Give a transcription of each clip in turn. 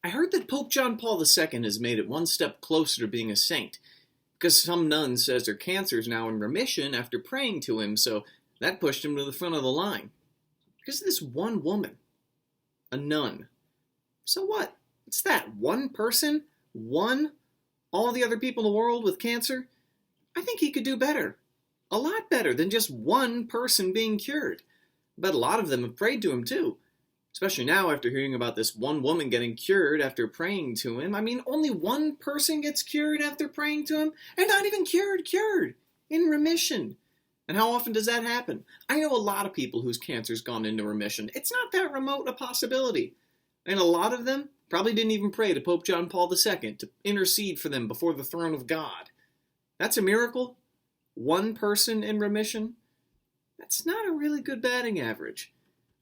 I heard that Pope John Paul II has made it one step closer to being a saint, because some nun says her cancer is now in remission after praying to him, so that pushed him to the front of the line. Because of this one woman, a nun. So what? It's that one person, all the other people in the world with cancer. I think he could do better. A lot better than just one person being cured. But a lot of them have prayed to him too. Especially now after hearing about this one woman getting cured after praying to him. I mean, only one person gets cured after praying to him? And not even cured. In remission. And how often does that happen? I know a lot of people whose cancer's gone into remission. It's not that remote a possibility. And a lot of them probably didn't even pray to Pope John Paul II to intercede for them before the throne of God. That's a miracle? One person in remission? That's not a really good batting average.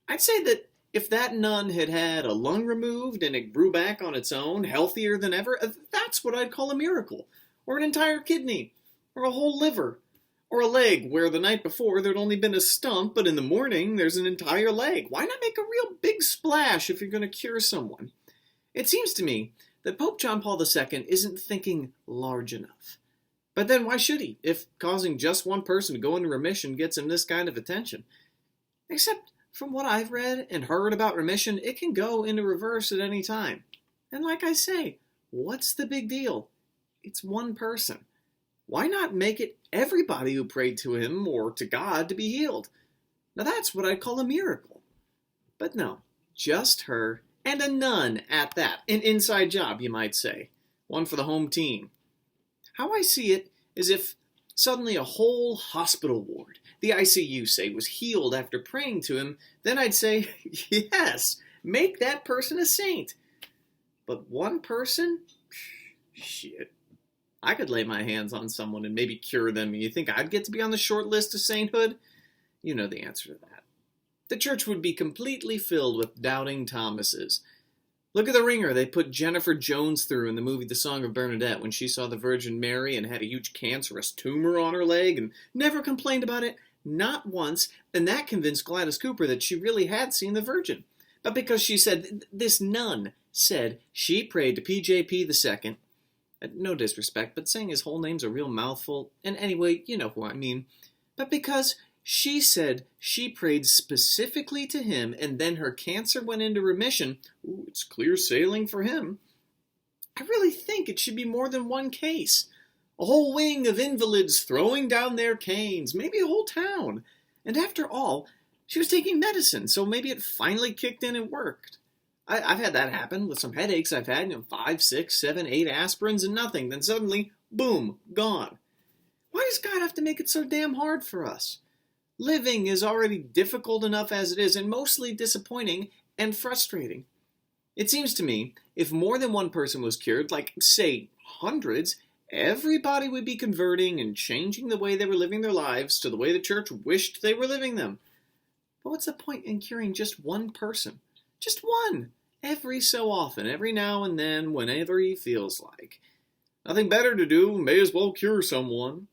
I'd say that if that nun had had a lung removed and it grew back on its own, healthier than ever, that's what I'd call a miracle. Or an entire kidney. Or a whole liver. Or a leg where the night before there'd only been a stump, but in the morning there's an entire leg. Why not make a real big splash if you're going to cure someone? It seems to me that Pope John Paul II isn't thinking large enough. But then why should he, if causing just one person to go into remission gets him this kind of attention? Except, from what I've read and heard about remission, it can go into reverse at any time. And like I say, what's the big deal? It's one person. Why not make it everybody who prayed to him or to God to be healed? Now that's what I'd call a miracle. But no, just her, and a nun at that. An inside job, you might say. One for the home team. How I see it is if suddenly a whole hospital ward, the ICU say, was healed after praying to him, then I'd say, yes, make that person a saint. But one person? Shit. I could lay my hands on someone and maybe cure them. You think I'd get to be on the short list of sainthood? You know the answer to that. The church would be completely filled with doubting Thomases. Look at the ringer they put Jennifer Jones through in the movie The Song of Bernadette when she saw the Virgin Mary and had a huge cancerous tumor on her leg and never complained about it, not once, and that convinced Gladys Cooper that she really had seen the Virgin. But because she said, this nun said she prayed to PJP II, no disrespect, but saying his whole name's a real mouthful, and anyway, you know who I mean, but because she said she prayed specifically to him and then her cancer went into remission, ooh, it's clear sailing for him. I really think it should be more than one case. A whole wing of invalids throwing down their canes, maybe a whole town. And after all, she was taking medicine, so maybe it finally kicked in and worked. I've had that happen with some headaches I've had, 5, 6, 7, 8 aspirins and nothing. Then suddenly, boom, gone. Why does God have to make it so damn hard for us? Living is already difficult enough as it is, and mostly disappointing and frustrating. It seems to me, if more than one person was cured, like, say, hundreds, everybody would be converting and changing the way they were living their lives to the way the church wished they were living them. But what's the point in curing just one person? Just one! Every so often, every now and then, whenever he feels like. Nothing better to do, may as well cure someone.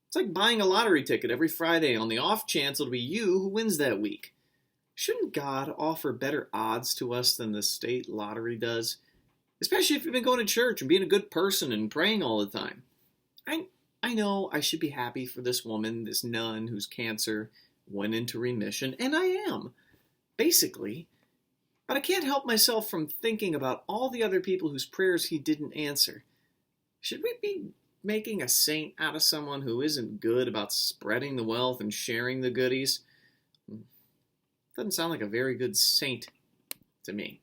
It's like buying a lottery ticket every Friday on the off chance it'll be you who wins that week. Shouldn't God offer better odds to us than the state lottery does? Especially if you've been going to church and being a good person and praying all the time. I know I should be happy for this woman, this nun whose cancer went into remission, and I am, basically. But I can't help myself from thinking about all the other people whose prayers he didn't answer. Should we be making a saint out of someone who isn't good about spreading the wealth and sharing the goodies? Doesn't sound like a very good saint to me.